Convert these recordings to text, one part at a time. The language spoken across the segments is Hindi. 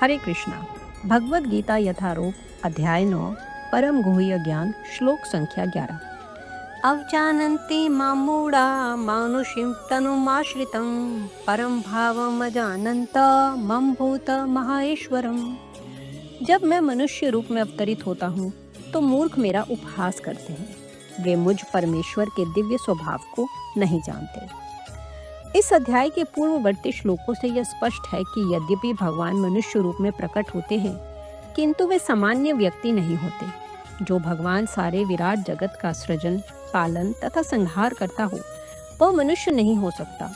हरे कृष्णा। भगवद गीता यथारूप अध्याय 9 परम गुह्य ज्ञान श्लोक संख्या 11। अवजानन्ति मां मूढा मानुषीं तनुमाश्रितं परम भावमजानन्त मम भूत महाईश्वरम। जब मैं मनुष्य रूप में अवतरित होता हूँ तो मूर्ख मेरा उपहास करते हैं। वे मुझ परमेश्वर के दिव्य स्वभाव को नहीं जानते। इस अध्याय के पूर्ववर्ती श्लोकों से यह स्पष्ट है कि यद्यपि भगवान मनुष्य रूप में प्रकट होते हैं किंतु वे सामान्य व्यक्ति नहीं होते। जो भगवान सारे विराट जगत का सृजन, पालन तथा संहार करता हो वह मनुष्य नहीं हो सकता।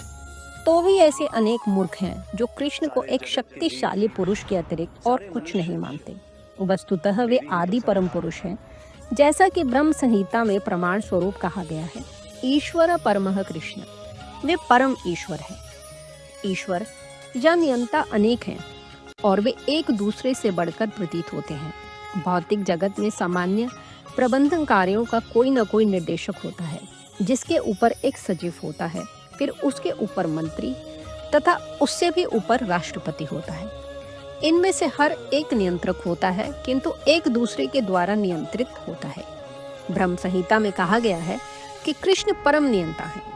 तो भी ऐसे अनेक मूर्ख हैं जो कृष्ण को एक शक्तिशाली पुरुष के अतिरिक्त और कुछ नहीं मानते। वस्तुतः वे आदि परम पुरुष हैं, जैसा कि ब्रह्म संहिता में प्रमाण स्वरूप कहा गया है। ईश्वर परमः कृष्ण, वे परम ईश्वर हैं। ईश्वर या नियंता अनेक हैं और वे एक दूसरे से बढ़कर प्रतीत होते हैं। भौतिक जगत में सामान्य प्रबंधन कार्यों का कोई न कोई निर्देशक होता है, जिसके ऊपर एक सचिव होता है, फिर उसके ऊपर मंत्री तथा उससे भी ऊपर राष्ट्रपति होता है। इनमें से हर एक नियंत्रक होता है किंतु एक दूसरे के द्वारा नियंत्रित होता है। ब्रह्म संहिता में कहा गया है कि कृष्ण परम नियंता है।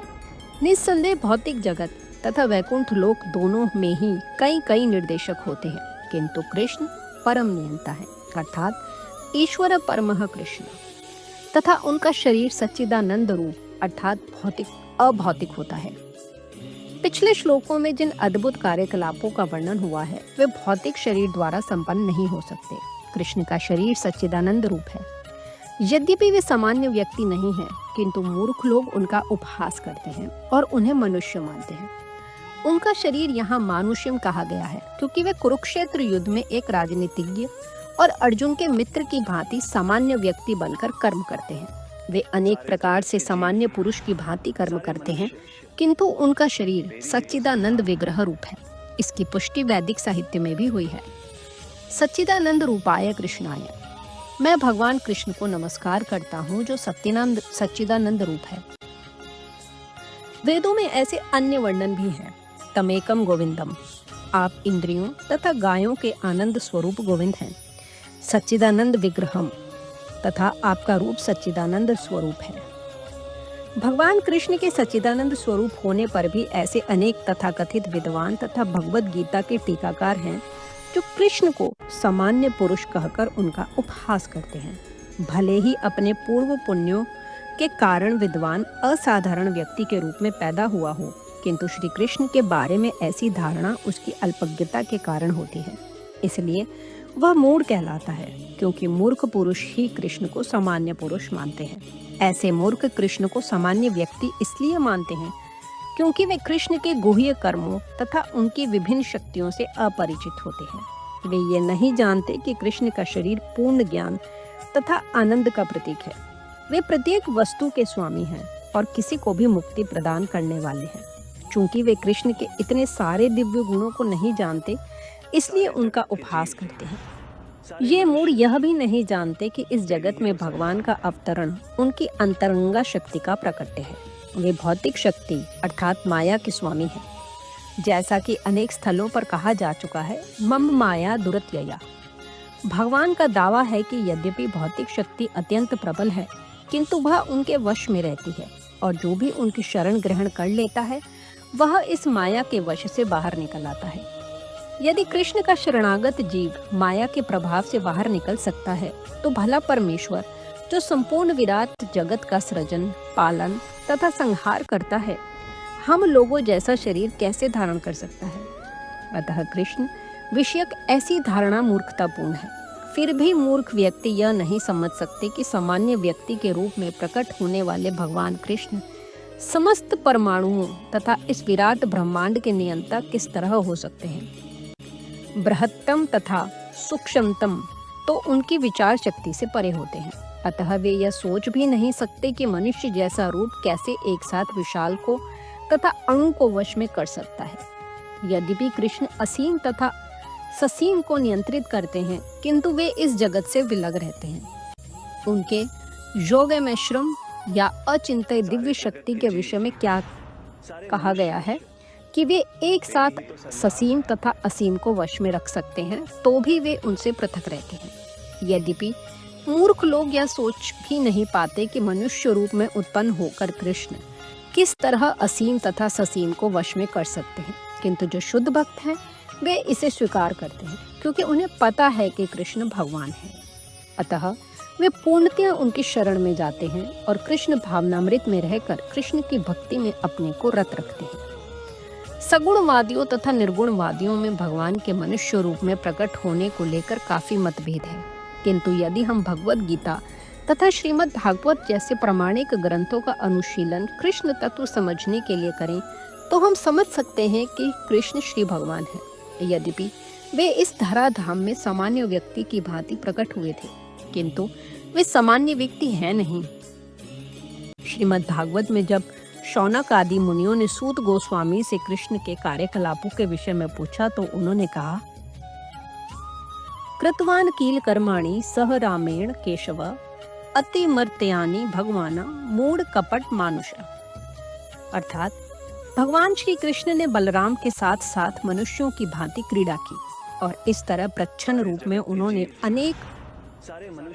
निस्संदेह भौतिक जगत तथा वैकुंठ लोक दोनों में ही कई कई निर्देशक होते हैं, किंतु कृष्ण परम नियंता है, अर्थात ईश्वर परमः कृष्ण। तथा उनका शरीर सच्चिदानंद रूप अर्थात भौतिक अभौतिक होता है। पिछले श्लोकों में जिन अद्भुत कार्यकलापों का वर्णन हुआ है वे भौतिक शरीर द्वारा संपन्न नहीं हो सकते। कृष्ण का शरीर सच्चिदानंद रूप है। यद्यपि वे सामान्य व्यक्ति नहीं हैं, किंतु मूर्ख लोग उनका उपहास करते हैं और उन्हें मनुष्य मानते हैं। उनका शरीर यहाँ मानुष्यम कहा गया है क्योंकि वे कुरुक्षेत्र युद्ध में एक राजनीतिज्ञ और अर्जुन के मित्र की भांति सामान्य व्यक्ति बनकर कर्म करते हैं। वे अनेक प्रकार से सामान्य पुरुष की भांति कर्म करते हैं, किंतु उनका शरीर सच्चिदानंद विग्रह रूप है। इसकी पुष्टि वैदिक साहित्य में भी हुई है। सच्चिदानंद रूपाय कृष्णाय, मैं भगवान कृष्ण को नमस्कार करता हूँ जो सच्चिदानंद रूप है। वेदों में ऐसे अन्य वर्णन भी हैं। तमेकम गोविंदम, आप इंद्रियों तथा गायों के आनंद स्वरूप गोविंद हैं। सच्चिदानंद विग्रहम, तथा आपका रूप सच्चिदानंद स्वरूप है। भगवान कृष्ण के सच्चिदानंद स्वरूप होने पर भी ऐसे अनेक तथाकथित विद्वान तथा भगवद गीता के टीकाकार हैं जो कृष्ण को सामान्य पुरुष कहकर उनका उपहास करते हैं। भले ही अपने पूर्व पुण्यों के कारण विद्वान असाधारण व्यक्ति के रूप में पैदा हुआ हो, किंतु श्री कृष्ण के बारे में ऐसी धारणा उसकी अल्पज्ञता के कारण होती है। इसलिए वह मूढ़ कहलाता है, क्योंकि मूर्ख पुरुष ही कृष्ण को सामान्य पुरुष मानते हैं। ऐसे मूर्ख कृष्ण को सामान्य व्यक्ति इसलिए मानते हैं क्योंकि वे कृष्ण के गुह्य कर्मों तथा उनकी विभिन्न शक्तियों से अपरिचित होते हैं। वे ये नहीं जानते कि कृष्ण का शरीर पूर्ण ज्ञान तथा आनंद का प्रतीक है। वे प्रत्येक वस्तु के स्वामी हैं और किसी को भी मुक्ति प्रदान करने वाले हैं। चूंकि वे कृष्ण के इतने सारे दिव्य गुणों को नहीं जानते, इसलिए उनका उपहास करते हैं। ये मूढ़ यह भी नहीं जानते कि इस जगत में भगवान का अवतरण उनकी अंतरंगा शक्ति का प्रकट्य है। वे भौतिक शक्ति अर्थात माया के स्वामी हैं। जैसा कि अनेक स्थलों पर कहा जा चुका है, मम माया दुरत्यया। भगवान का दावा है कि यद्यपि भौतिक शक्ति अत्यंत प्रबल है, किंतु वह उनके वश में रहती है और जो भी उनकी शरण ग्रहण कर लेता है वह इस माया के वश से बाहर निकल आता है। यदि कृष्ण का शरणागत जीव माया के प्रभाव से बाहर निकल सकता है, तो भला परमेश्वर जो संपूर्ण विराट जगत का सृजन, पालन तथा संहार करता है, हम लोगों जैसा शरीर कैसे धारण कर सकता है। अतः कृष्ण विषयक ऐसी धारणा मूर्खतापूर्ण है। फिर भी मूर्ख व्यक्ति यह नहीं समझ सकते कि सामान्य व्यक्ति के रूप में प्रकट होने वाले भगवान कृष्ण समस्त परमाणुओं तथा इस विराट ब्रह्मांड के नियंता किस तरह हो सकते हैं। बृहत्तम तथा सूक्ष्मतम तो उनकी विचार शक्ति से परे होते हैं। अतः वे यह सोच भी नहीं सकते कि मनुष्य जैसा रूप कैसे एक साथ विशाल को तथा अणु को वश में कर सकता है। यद्यपि कृष्ण असीम तथा ससीम को नियंत्रित करते हैं, किंतु वे इस जगत से विलग रहते हैं। उनके योगमैश्रम या अचिंत्य दिव्य शक्ति के विषय में क्या कहा गया है कि वे एक साथ ससीम तथा असीम को वश में रख सकते हैं, तो भी वे उनसे पृथक रहते हैं। यद्यपि मूर्ख लोग यह सोच भी नहीं पाते कि मनुष्य रूप में उत्पन्न होकर कृष्ण किस तरह असीम तथा ससीम को वश में कर सकते हैं, किंतु जो शुद्ध भक्त हैं वे इसे स्वीकार करते हैं, क्योंकि उन्हें पता है कि कृष्ण भगवान है। अतः वे पूर्णतया उनकी शरण में जाते हैं और कृष्ण भावनामृत में रहकर कृष्ण की भक्ति में अपने को रत रखते हैं। सगुणवादियों तथा निर्गुणवादियों में भगवान के मनुष्य रूप में प्रकट होने को लेकर काफी मतभेद है, किंतु यदि हम भगवत गीता तथा श्रीमद् भागवत जैसे प्रामाणिक ग्रंथों का अनुशीलन कृष्ण तत्व समझने के लिए करें तो हम समझ सकते हैं कि कृष्ण श्री भगवान है। यद्यपि वे इस धराधाम में सामान्य व्यक्ति की भांति प्रकट हुए थे, किंतु वे सामान्य व्यक्ति हैं नहीं। श्रीमद् भागवत में जब शौनक आदि मुनियों ने सूत गोस्वामी से कृष्ण के कार्यकलापों के विषय में पूछा तो उन्होंने कहा, कृतवान कील कर्माणि सह रामेण केशव अतिमर्त्यानि भगवाना मूढ़ कपट मानुष। अर्थात भगवान श्री कृष्ण ने बलराम के साथ साथ मनुष्यों की भांति क्रीड़ा की और इस तरह प्रच्छन्न रूप में उन्होंने अनेक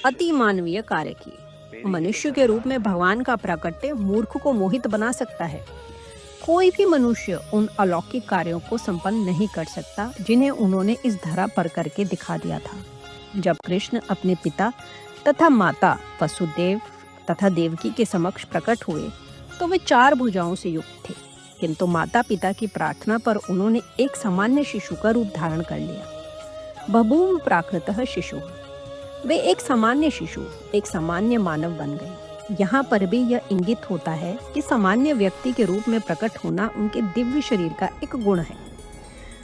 अति मानवीय कार्य किए। मनुष्य के रूप में भगवान का प्राकट्य मूर्ख को मोहित बना सकता है। कोई भी मनुष्य उन अलौकिक कार्यों को संपन्न नहीं कर सकता जिन्हें उन्होंने इस धरा पर करके दिखा दिया था। जब कृष्ण अपने पिता तथा माता वसुदेव तथा देवकी के समक्ष प्रकट हुए तो वे 4 भुजाओं से युक्त थे, किंतु माता पिता की प्रार्थना पर उन्होंने एक सामान्य शिशु का रूप धारण कर लिया। बभूव प्राकृतः शिशु, वे एक सामान्य शिशु, एक सामान्य मानव बन गए। यहाँ पर भी यह इंगित होता है कि सामान्य व्यक्ति के रूप में प्रकट होना उनके दिव्य शरीर का एक गुण है।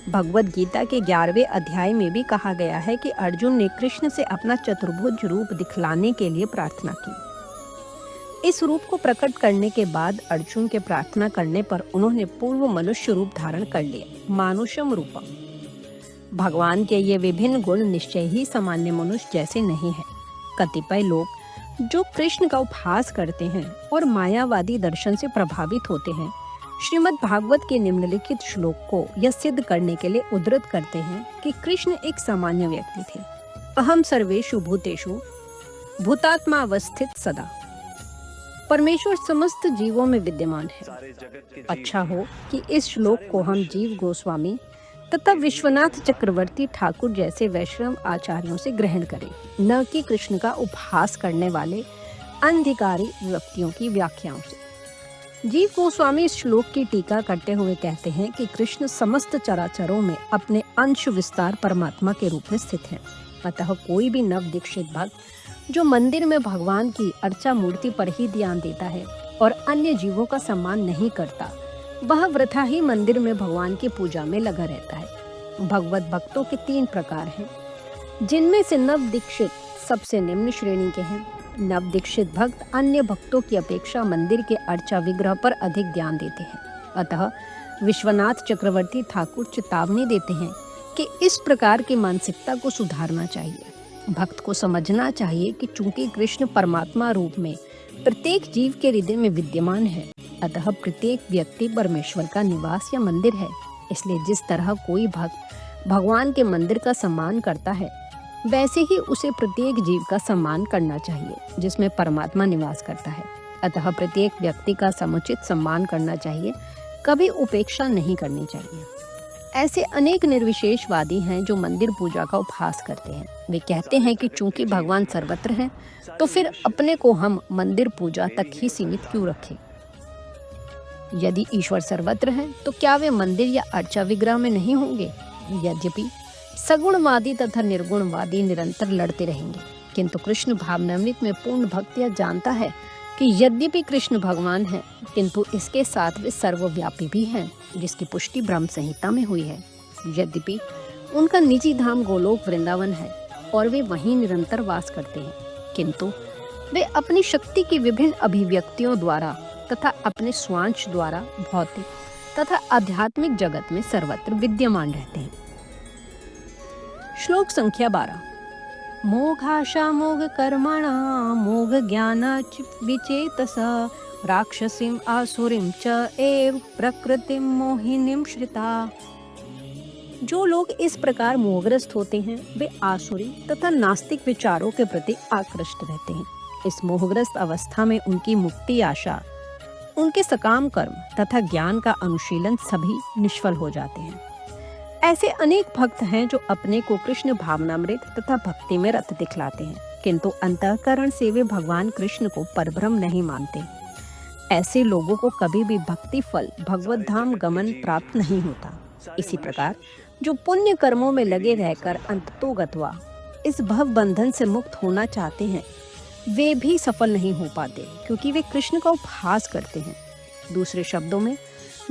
भगवत गीता के 11वें अध्याय में भी कहा गया है कि अर्जुन ने कृष्ण से अपना चतुर्भुज रूप दिखलाने के लिए प्रार्थना की। इस रूप को प्रकट करने के बाद अर्जुन के प्रार्थना करने पर उन्होंने पूर्व मनुष्य रूप धारण कर लिया, मानुषम रूपम। भगवान के ये विभिन्न गुण निश्चय ही सामान्य मनुष्य जैसे नहीं है। कतिपय लोग जो कृष्ण का उपहास करते हैं और मायावादी दर्शन से प्रभावित होते हैं, श्रीमद् भागवत के निम्नलिखित श्लोक को यह सिद्ध करने के लिए उद्धृत करते हैं कि कृष्ण एक सामान्य व्यक्ति थे। अहम सर्वेषु भूतेषु भूतात्मा अवस्थित सदा। परमेश्वर समस्त जीवों में विद्यमान है। अच्छा हो कि इस श्लोक को हम जीव गोस्वामी तथा विश्वनाथ चक्रवर्ती ठाकुर जैसे वैष्णव आचार्यों से ग्रहण करें, न कि कृष्ण का उपहास करने वाले अनधिकारी व्यक्तियों की व्याख्याओं से। जीव गोस्वामी इस श्लोक की टीका करते हुए कहते हैं कि कृष्ण समस्त चराचरों में अपने अंश विस्तार परमात्मा के रूप में स्थित हैं। अतः कोई भी नव दीक्षित भक्त जो मंदिर में भगवान की अर्चा मूर्ति पर ही ध्यान देता है और अन्य जीवों का सम्मान नहीं करता, वह वृथा ही मंदिर में भगवान की पूजा में लगा रहता है। भगवत भक्तों के 3 प्रकार हैं, जिनमें से नव दीक्षित सबसे निम्न श्रेणी के हैं। नव दीक्षित भक्त अन्य भक्तों की अपेक्षा मंदिर के अर्चा विग्रह पर अधिक ध्यान देते हैं। अतः विश्वनाथ चक्रवर्ती ठाकुर चेतावनी देते हैं कि इस प्रकार की मानसिकता को सुधारना चाहिए। भक्त को समझना चाहिए कि चूंकि कृष्ण परमात्मा रूप में प्रत्येक जीव के हृदय में विद्यमान है, अतः प्रत्येक व्यक्ति परमेश्वर का निवास या मंदिर है। इसलिए जिस तरह कोई भक्त भगवान के मंदिर का सम्मान करता है, वैसे ही उसे प्रत्येक जीव का सम्मान करना चाहिए जिसमें परमात्मा निवास करता है। अतः प्रत्येक व्यक्ति का समुचित सम्मान करना चाहिए, कभी उपेक्षा नहीं करनी चाहिए। ऐसे अनेक निर्विशेषवादी हैं जो मंदिर पूजा का उपहास करते हैं। वे कहते हैं कि चूंकि भगवान सर्वत्र हैं, तो फिर अपने को हम मंदिर पूजा तक ही सीमित क्यों रखें। यदि ईश्वर सर्वत्र हैं, तो क्या वे मंदिर या अर्चा विग्रह में नहीं होंगे। यद्यपि सगुणवादी तथा निर्गुणवादी निरंतर लड़ते रहेंगे, किंतु कृष्ण भावनामृत में पूर्ण भक्त यह जानता है कि यद्यपि कृष्ण भगवान है, किंतु इसके साथ वे सर्वव्यापी भी हैं, जिसकी पुष्टि ब्रह्म संहिता में हुई है। यद्यपि उनका निजी धाम गोलोक वृंदावन है और वे वहीं निरंतर वास करते हैं, किंतु वे अपनी शक्ति की विभिन्न अभिव्यक्तियों द्वारा तथा अपने स्वांश द्वारा भौतिक तथा आध्यात्मिक जगत में सर्वत्र विद्यमान रहते हैं। श्लोक संख्या 12। मोघाशा मोघ कर्मणा मोघ ज्ञान विचेतस राक्षसीम आसुरीम च एव प्रकृतिम मोहिनीम श्रिता। जो लोग इस प्रकार मोहग्रस्त होते हैं वे आसुरी तथा नास्तिक विचारों के प्रति आकृष्ट रहते हैं। इस मोहग्रस्त अवस्था में उनकी मुक्ति आशा, उनके सकाम कर्म तथा ज्ञान का अनुशीलन सभी निष्फल हो जाते हैं। ऐसे अनेक भक्त हैं जो अपने को कृष्ण भावनामृत तथा भक्ति में रत दिखलाते हैं, किंतु अंतःकरण से वे भगवान कृष्ण को परब्रह्म नहीं मानते। ऐसे लोगों को कभी भी भक्ति फल भगवत धाम गमन प्राप्त नहीं होता। इसी प्रकार जो पुण्य कर्मों में लगे रहकर अंततोगत्वा इस भव बंधन से मुक्त होना चाहते हैं वे भी सफल नहीं हो पाते, क्योंकि वे कृष्ण का उपहास करते हैं। दूसरे शब्दों में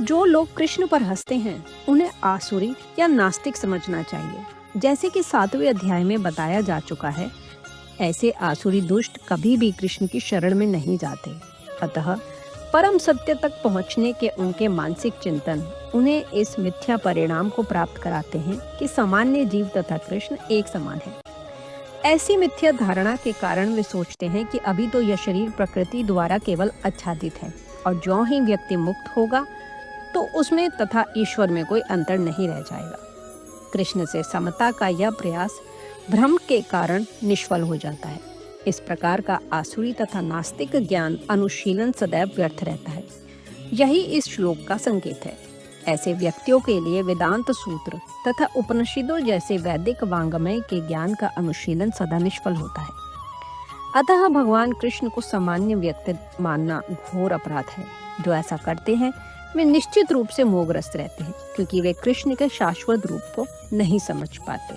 जो लोग कृष्ण पर हंसते हैं उन्हें आसुरी या नास्तिक समझना चाहिए। जैसे कि 7वें अध्याय में बताया जा चुका है, ऐसे आसुरी दुष्ट कभी भी कृष्ण की शरण में नहीं जाते। अतः परम सत्य तक पहुंचने के उनके मानसिक चिंतन उन्हें इस मिथ्या परिणाम को प्राप्त कराते हैं कि सामान्य जीव तथा कृष्ण एक समान है। ऐसी मिथ्या धारणा के कारण वे सोचते हैं कि अभी तो यह शरीर प्रकृति द्वारा केवल आच्छादित है और ज्यों ही व्यक्ति मुक्त होगा तो उसमें तथा ईश्वर में कोई अंतर नहीं रह जाएगा। कृष्ण से समता का यह प्रयास भ्रम के कारण निष्फल हो जाता है। इस प्रकार का आसुरी तथा नास्तिक ज्ञान अनुशीलन सदैव व्यर्थ रहता है। यही इस श्लोक का संकेत है। ऐसे व्यक्तियों के लिए वेदांत सूत्र तथा उपनिषदों जैसे वैदिक वांग्मय के ज्ञान का अनुशीलन सदा निष्फल होता है। अतः भगवान कृष्ण को सामान्य व्यक्ति मानना घोर अपराध है। जो ऐसा करते हैं वे निश्चित रूप से मोहग्रस्त रहते हैं, क्योंकि वे कृष्ण के शाश्वत रूप को नहीं समझ पाते।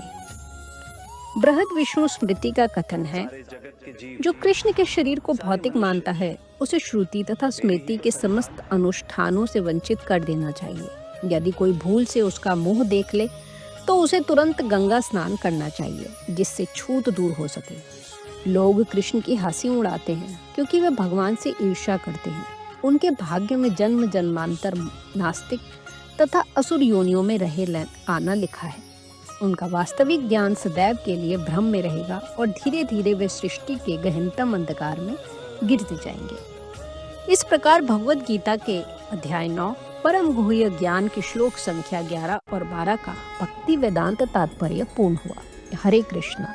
बृहद विष्णु स्मृति का कथन है, जो कृष्ण के शरीर को भौतिक मानता है उसे श्रुति तथा स्मृति के समस्त अनुष्ठानों से वंचित कर देना चाहिए। यदि कोई भूल से उसका मुंह देख ले तो उसे तुरंत गंगा स्नान करना चाहिए, जिससे छूत दूर हो सके। लोग कृष्ण की हंसी उड़ाते हैं क्योंकि वे भगवान से ईर्ष्या करते हैं। उनके भाग्य में जन्म जन्मांतर नास्तिक तथा असुर योनियों में रहे आना लिखा है। उनका वास्तविक ज्ञान सदैव के लिए भ्रम में रहेगा और धीरे धीरे वे सृष्टि के गहनतम अंधकार में गिरते जाएंगे। इस प्रकार भगवद गीता के अध्याय 9 परम गुह्य ज्ञान के श्लोक संख्या 11 और 12 का भक्ति वेदांत तात्पर्य पूर्ण हुआ। हरे कृष्णा।